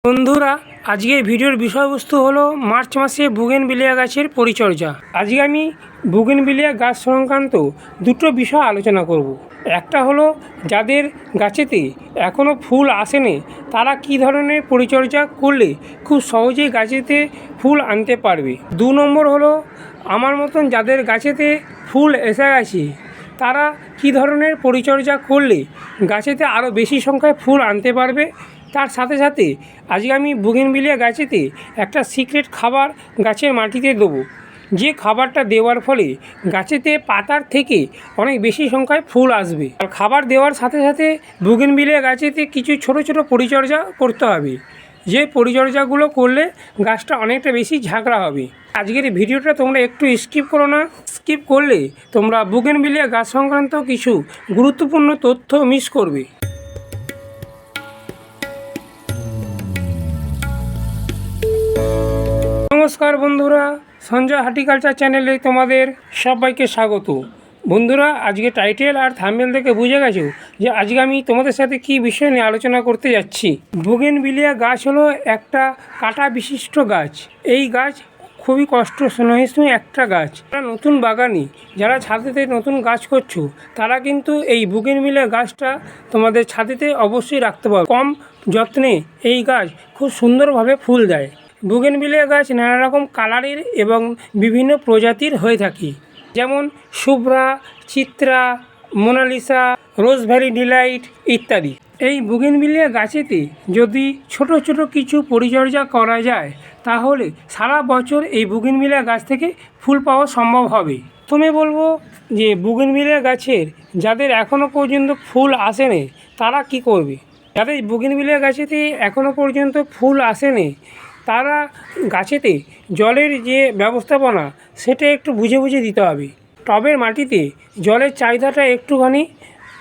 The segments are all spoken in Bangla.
বন্ধুরা, আজকের ভিডিওর বিষয়বস্তু হলো মার্চ মাসে বুগেনভিলিয়া গাছের পরিচর্যা। আজকে আমি বুগেনভিলিয়া গাছ সংক্রান্ত দুটো বিষয় আলোচনা করব। একটা হলো যাদের গাছেতে এখনও ফুল আসেনি তারা কি ধরনের পরিচর্যা করলে খুব সহজেই গাছেতে ফুল আনতে পারবে। 2 নম্বর হলো আমার মতন যাদের গাছেতে ফুল এসে গেছে তারা কি ধরনের পরিচর্যা করলে গাছেতে আরও বেশি সংখ্যায় ফুল আনতে পারবে। তার সাথে সাথে আজকে আমি বুগেনভিলিয়া গাছেতে একটা সিক্রেট খাবার গাছের মাটিতে দেবো, যে খাবারটা দেওয়ার ফলে গাছেতে পাতার থেকে অনেক বেশি সংখ্যায় ফুল আসবে। আর খাবার দেওয়ার সাথে সাথে বুগেনভিলিয়া গাছেতে কিছু ছোট ছোট পরিচর্যা করতে হবে, যে পরিচর্যাগুলো করলে গাছটা অনেকটা বেশি ঝাঁকড়া হবে। আজকের এই ভিডিওটা তোমরা একটু স্কিপ করো না। স্কিপ করলে তোমরা বুগেনভিলিয়া গাছ সংক্রান্ত কিছু গুরুত্বপূর্ণ তথ্য মিস করবে। নমস্কার বন্ধুরা, সঞ্জয় হর্টিকালচার চ্যানেলে তোমাদের সবাইকে স্বাগত। বন্ধুরা, আজকে টাইটেল আর থাম্বনেল থেকে বুঝে গেছো যে আজকে আমি তোমাদের সাথে কি বিষয় নিয়ে আলোচনা করতে যাচ্ছি। বুগেনভিলিয়া গাছ হলো একটা কাঁটা বিশিষ্ট গাছ। এই গাছ খুবই কষ্ট সহিষ্ণু একটা গাছ। যারা নতুন বাগানি, যারা ছাদেতে নতুন গাছ করছো, তারা কিন্তু এই বুগেনভিলিয়া গাছটা তোমাদের ছাদেতে অবশ্যই রাখতে পারো। কম যত্নে এই গাছ খুব সুন্দরভাবে ফুল দেয়। বুগেনভিলিয়া গাছ নানা রকম কালারের এবং বিভিন্ন প্রজাতির হয়ে থাকে, যেমন Shubhra, Chitra, Monalisa, Rose Valley Delight ইত্যাদি। এই বুগেনভিলিয়া গাছেতে যদি ছোট ছোট কিছু পরিচর্যা করা যায় তাহলে সারা বছর এই বুগেনভিলিয়া গাছ থেকে ফুল পাওয়া সম্ভব হবে। প্রথমে বলবো যে বুগেনভিলিয়া গাছের যাদের এখনও পর্যন্ত ফুল আসেনি তারা কি করবে। যাদের বুগেনভিলিয়া গাছেতে এখনও পর্যন্ত ফুল আসেনি তারা গাছেতে জলের যে ব্যবস্থাপনা সেটা একটু বুঝে বুঝে দিতে হবে। টবের মাটিতে জলের চাহিদাটা একটুখানি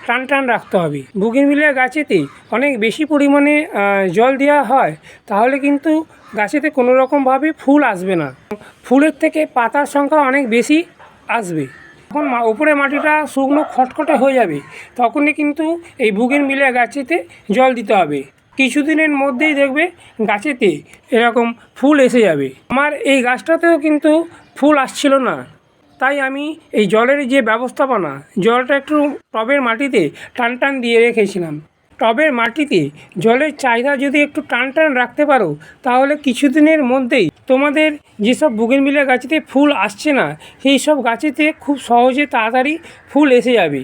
টান টান রাখতে হবে। বুগেনভিলিয়া গাছেতে অনেক বেশি পরিমাণে জল দেওয়া হয় তাহলে কিন্তু গাছেতে কোনো রকমভাবে ফুল আসবে না, ফুলের থেকে পাতার সংখ্যা অনেক বেশি আসবে। যখন উপরে মাটিটা শুকনো খটখটে হয়ে যাবে তখনই কিন্তু এই বুগেনভিলিয়া গাছেতে জল দিতে হবে। কিছুদিনের মধ্যেই দেখবে গাছেতে এরকম ফুল এসে যাবে। আমার এই গাছটাতেও কিন্তু ফুল আসছিল না, তাই আমি এই জলের যে ব্যবস্থাপনা, জলটা একটু টবের মাটিতে টান টান দিয়ে রেখেছিলাম। টবের মাটিতে জলের চাহিদা যদি একটু টান টান রাখতে পারো তাহলে কিছুদিনের মধ্যেই তোমাদের যেসব বুগেনভিলিয়া গাছেতে ফুল আসছে না সেই সব গাছেতে খুব সহজে তাড়াতাড়ি ফুল এসে যাবে।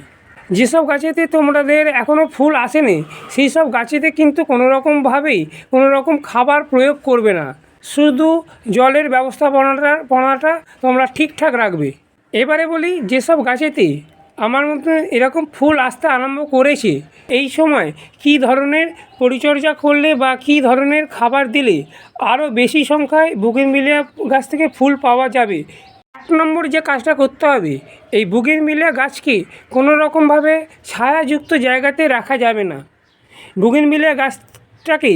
যেসব গাছেতে তোমাদের এখনও ফুল আসেনি সেই সব গাছেতে কিন্তু কোনো রকম খাবার প্রয়োগ করবে না, শুধু জলের ব্যবস্থাপনাটা তোমরা ঠিকঠাক রাখবে। এবারে বলি, যেসব গাছেতে আমার মতো এরকম ফুল আসতে আরম্ভ করেছে এই সময় কী ধরনের পরিচর্যা করলে বা কী ধরনের খাবার দিলে আরও বেশি সংখ্যায় বুগেনভিলিয়া গাছ থেকে ফুল পাওয়া যাবে। 1 নম্বর যে কাজটা করতে হবে, এই বুগেনভিলিয়া গাছকে কোনো রকমভাবে ছায়াযুক্ত জায়গাতে রাখা যাবে না। বুগেনভিলিয়া গাছটাকে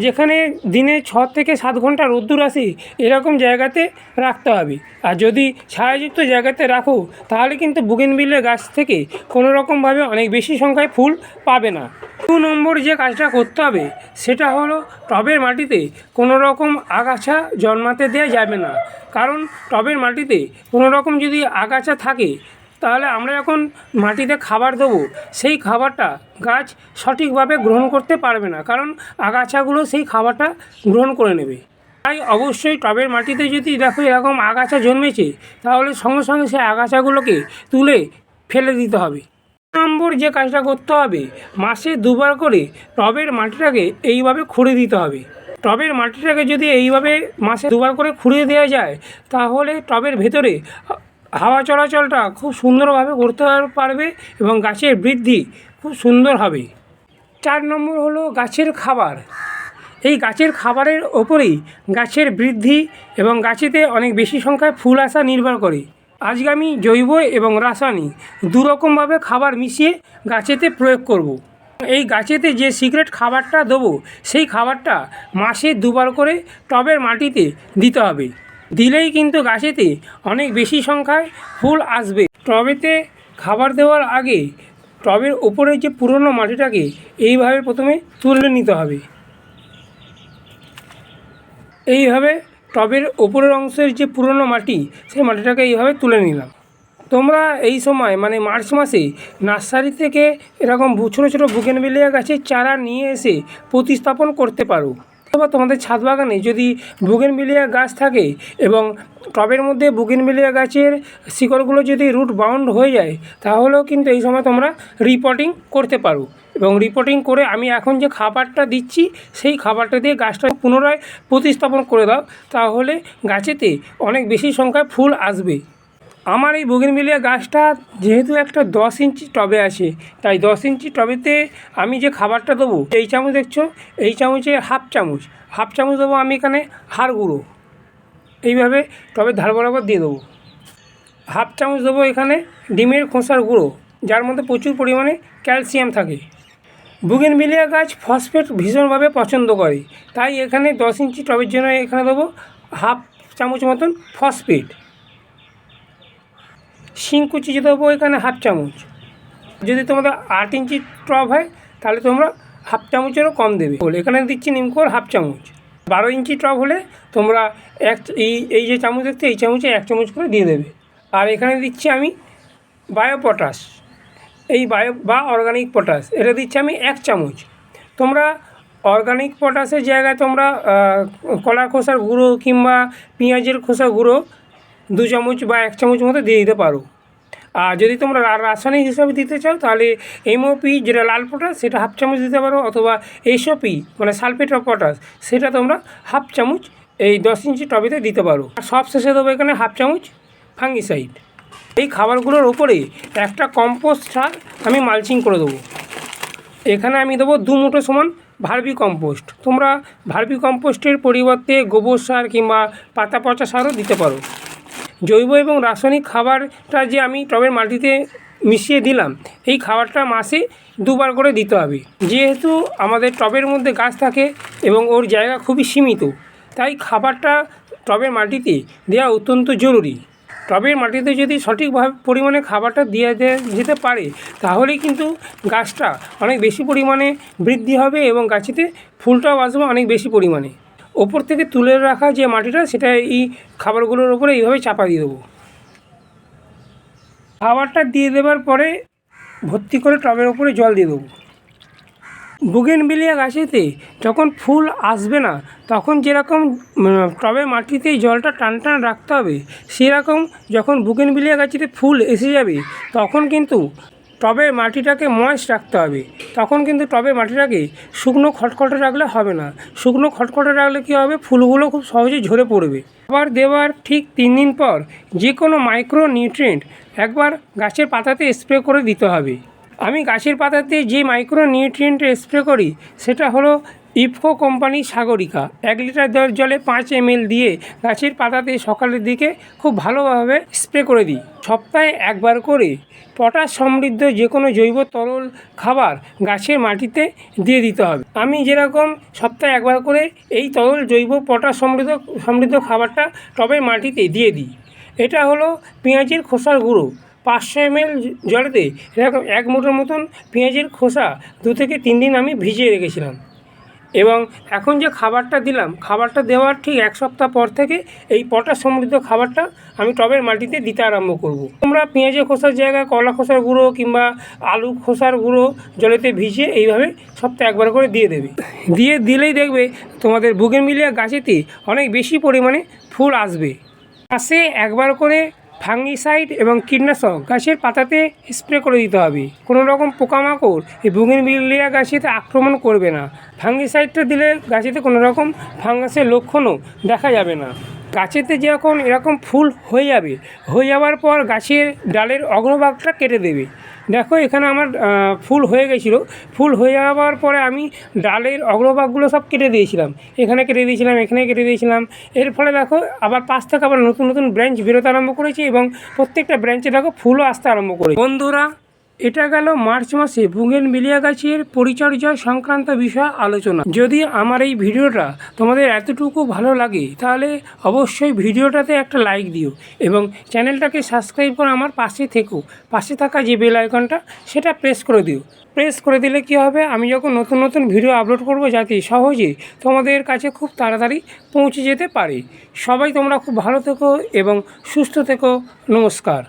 যেখানে দিনে 6 থেকে 7 ঘন্টা রোদ্দুর আসে এরকম জায়গাতে রাখতে হবে। আর যদি ছায়াযুক্ত জায়গাতে রাখো তাহলে কিন্তু বুগেনভিলিয়া গাছ থেকে কোনো রকমভাবে অনেক বেশি সংখ্যায় ফুল পাবে না। 2 নম্বর যে কাজটা করতে হবে সেটা হলো টবের মাটিতে কোনো রকম আগাছা জন্মাতে দেওয়া যাবে না, কারণ টবের মাটিতে কোনো রকম যদি আগাছা থাকে তাহলে আমরা যখন মাটিতে খাবার দেবো সেই খাবারটা গাছ সঠিকভাবে গ্রহণ করতে পারবে না, কারণ আগাছাগুলো সেই খাবারটা গ্রহণ করে নেবে। তাই অবশ্যই টবের মাটিতে যদি দেখো এরকম আগাছা জন্মেছে তাহলে সঙ্গে সঙ্গে সেই আগাছাগুলোকে তুলে ফেলে দিতে হবে। 3 নম্বর যে কাজটা করতে হবে, মাসে 2 বার করে টবের মাটিটাকে এইভাবে খুঁড়ে দিতে হবে। টবের মাটিটাকে যদি এইভাবে মাসে 2 বার করে খুঁড়ে দেওয়া যায় তাহলে টবের ভেতরে হাওয়া চলাচলটা খুব সুন্দরভাবে করতে পারবে এবং গাছের বৃদ্ধি খুব সুন্দর হবে। 4 নম্বর হলো গাছের খাবার। এই গাছের খাবারের ওপরেই গাছের বৃদ্ধি এবং গাছেতে অনেক বেশি সংখ্যায় ফুল আসা নির্ভর করে। আজকে আমি জৈব এবং রাসায়নিক 2 রকমভাবে খাবার মিশিয়ে গাছেতে প্রয়োগ করব। এই গাছেতে যে সিক্রেট খাবারটা দেবো সেই খাবারটা মাসে 2 বার করে টবের মাটিতে দিতে হবে। দিলেই কিন্তু গাছেতে অনেক বেশি সংখ্যায় ফুল আসবে। টবেতে খাবার দেওয়ার আগে টবের ওপরে যে পুরনো মাটিটাকে এইভাবে প্রথমে তুলে নিতে হবে। এইভাবে টবের ওপরের অংশের যে পুরনো মাটি, সেই মাটিটাকে এইভাবে তুলে নিলাম। তোমরা এই সময় মানে মার্চ মাসে নার্সারি থেকে এরকম ছোটো ছোটো বুগেনভিলিয়া গাছের চারা নিয়ে এসে প্রতিস্থাপন করতে পারো। অথবা তোমাদের ছাদ বাগানে যদি বুগেনভিলিয়া গাছ থাকে এবং টবের মধ্যে বুগেনভিলিয়া গাছের শিকড়গুলো যদি রুট বাউন্ড হয়ে যায়, তাহলেও কিন্তু এই সময় তোমরা রিপোর্টিং করতে পারো। এবং রিপোর্টিং করে আমি এখন যে খাবারটা দিচ্ছি, সেই খাবারটা দিয়ে গাছটা পুনরায় প্রতিস্থাপন করে দাও, তাহলে গাছেতে অনেক বেশি সংখ্যায় ফুল আসবে। আমার এই বুগেনভিলিয়া গাছটা যেহেতু একটা 10 ইঞ্চি টবে আছে, তাই 10 ইঞ্চি টবেতে আমি যে খাবারটা দেবো, এই চামচ দেখছো, এই চামচে হাফ চামচ দেবো আমি এখানে হাড় গুঁড়ো। এইভাবে টবের ধার বরাবর দিয়ে দেবো। হাফ চামচ দেবো এখানে ডিমের খোসার গুঁড়ো, যার মধ্যে প্রচুর পরিমাণে ক্যালসিয়াম থাকে। বুগেনভিলিয়া গাছ ফসফেট ভীষণভাবে পছন্দ করে, তাই এখানে 10 ইঞ্চি টবের জন্য এখানে দেবো হাফ চামচ মতন ফসফেট। শিংকুচি দেবো এখানে হাফ চামচ। যদি তোমাদের 8 ইঞ্চি টব হয়, তাহলে তোমরা হাফ চামচেরও কম দেবে। এখানে দিচ্ছি নিমখোল হাফ চামচ। 12 ইঞ্চি টব হলে তোমরা এই যে চামচ দেখতে, এই চামচে 1 চামচ করে দিয়ে দেবে। আর এখানে দিচ্ছি আমি বায়ো পটাশ, এই বায়ো বা অর্গানিক পটাশ, এটা দিচ্ছি আমি 1 চামচ। তোমরা অর্গানিক পটাশের জায়গায় তোমরা কলার খোসার গুঁড়ো কিংবা পেঁয়াজের খোসার গুঁড়ো 2 চামচ বা 1 চামচ মতো দিয়ে দিতে পারো। আর যদি তোমরা রাসায়নিক হিসাবে দিতে চাও, তাহলে এমওপি যেটা লাল পটাশ, সেটা হাফ চামচ দিতে পারো, অথবা এসওপি মানে সালফেট অফ পটাশ, সেটা তোমরা হাফ চামচ এই 10 ইঞ্চি টবেতে দিতে পারো। আর সব শেষে দেবো এখানে হাফ চামচ ফাঙ্গিসাইড। এই খাবারগুলোর ওপরে একটা কম্পোস্ট সার আমি মালচিং করে দেবো। এখানে আমি দেবো 2 মুঠো সমান ভার্মি কম্পোস্ট। তোমরা ভার্মি কম্পোস্টের পরিবর্তে গোবর সার কিংবা পাতা পচা সারও দিতে পারো। জৈব এবং রাসায়নিক খাবারটা যে আমি টবের মাটিতে মিশিয়ে দিলাম, এই খাবারটা মাসে 2 বার করে দিতে হবে। যেহেতু আমাদের টবের মধ্যে গাছ থাকে এবং ওর জায়গা খুবই সীমিত, তাই খাবারটা টবের মাটিতে দেওয়া অত্যন্ত জরুরি। টবের মাটিতে যদি সঠিকভাবে পরিমাণে খাবারটা দিয়ে যেতে পারে, তাহলেই কিন্তু গাছটা অনেক বেশি পরিমাণে বৃদ্ধি হবে এবং গাছেতে ফুলটাও আসবে অনেক বেশি পরিমাণে। ওপর থেকে তুলে রাখা যে মাটিটা, সেটা এই খাবারগুলোর ওপরে এইভাবে চাপা দিয়ে দেবো। খাবারটা দিয়ে দেওয়ার পরে ভর্তি করে টবের ওপরে জল দিয়ে দেবো। বুগেনভিলিয়া গাছেতে যখন ফুল আসবে না, তখন যেরকম টবের মাটিতে জলটা টান টান রাখতে হবে, সেরকম যখন বুগেনভিলিয়া গাছেতে ফুল এসে যাবে, তখন কিন্তু টবের মাটিটাকে ময়েস্ট রাখতে হবে। তখন কিন্তু টবের মাটিটাকে শুকনো খটখটে রাখলে হবে না। শুকনো খটখটে রাখলে কী হবে, ফুলগুলো খুব সহজে ঝরে পড়বে। আবার দেওয়ার ঠিক 3 দিন পর যে কোনো মাইক্রো নিউট্রিয়েন্ট একবার গাছের পাতাতে স্প্রে করে দিতে হবে। আমি গাছের পাতাতে যে মাইক্রো নিউট্রিয়েন্ট স্প্রে করি, সেটা হলো ইফকো কোম্পানি সাগরিকা। 1 লিটার জলে 5 ml দিয়ে গাছের পাতাতে সকালের দিকে খুব ভালোভাবে স্প্রে করে দিই। সপ্তাহে 1 বার করে পটাশ সমৃদ্ধ যে কোনো জৈব তরল খাবার গাছের মাটিতে দিয়ে দিতে হবে। আমি যেরকম সপ্তাহে 1 বার করে এই তরল জৈব পটাশ সমৃদ্ধ খাবারটা টবের মাটিতে দিয়ে দিই। এটা হলো পেঁয়াজের খোসার গুঁড়ো। 500 ml জলেতে এরকম 1 মুঠোর মতন পেঁয়াজের খোসা 2 থেকে 3 দিন আমি ভিজিয়ে রেখেছিলাম। এবং এখন যে খাবারটা দিলাম, খাবারটা দেওয়ার ঠিক 1 সপ্তাহ পর থেকে এই পটাশ সমৃদ্ধ খাবারটা আমি টবের মাটিতে দিতে আরম্ভ করব। তোমরা পেঁয়াজের খোসার জায়গায় কলা খোসার গুঁড়ো কিংবা আলু খোসার গুঁড়ো জলেতে ভিজিয়ে এইভাবে সপ্তাহে 1 বার করে দিয়ে দেবে। দিলেই দেখবে তোমাদের বুগেনভিলিয়া গাছেতে অনেক বেশি পরিমাণে ফুল আসবে। মাসে 1 বার করে ফাঙ্গিসাইড এবং কীটনাশক গাছের পাতাতে স্প্রে করে দিতে হবে। কোনো রকম পোকামাকড় এই বুগেনভিলিয়া গাছেতে আক্রমণ করবে না। ফাঙ্গিসাইডটা দিলে গাছেতে কোনো রকম ফাঙ্গাসের লক্ষণও দেখা যাবে না। গাছেতে যখন এরকম ফুল হয়ে যাওয়ার পর গাছের ডালের অগ্রভাগটা কেটে দেবে। দেখো এখানে আমার ফুল হয়ে গেছিলো। ফুল হয়ে যাওয়ার পরে আমি ডালের অগ্রভাগগুলো সব কেটে দিয়েছিলাম। এখানে কেটে দিয়েছিলাম, এখানে কেটে দিয়েছিলাম। এর ফলে দেখো আবার পাশ থেকে আবার নতুন নতুন ব্রাঞ্চ বেরোতে আরম্ভ করেছে এবং প্রত্যেকটা ব্রাঞ্চে দেখো ফুলও আসতে আরম্ভ করে। বন্ধুরা, এটা গেল মার্চ মাসে বুগেনভিলিয়া গাছের পরিচর্যা সংক্রান্ত বিষয় আলোচনা। যদি আমার এই ভিডিওটা তোমাদের এতটুকু ভালো লাগে তাহলে অবশ্যই ভিডিওটাতে একটা লাইক দিও এবং চ্যানেলটাকে সাবস্ক্রাইব করে আমার পাশে থেকো। পাশে থাকা যে বেল আইকনটা সেটা প্রেস করে দিও। প্রেস করে দিলে কী হবে, আমি যখন নতুন নতুন ভিডিও আপলোড করব যাতে সহজে তোমাদের কাছে খুব তাড়াতাড়ি পৌঁছে যেতে পারে। সবাই তোমরা খুব ভালো থেকো এবং সুস্থ থেকো। নমস্কার।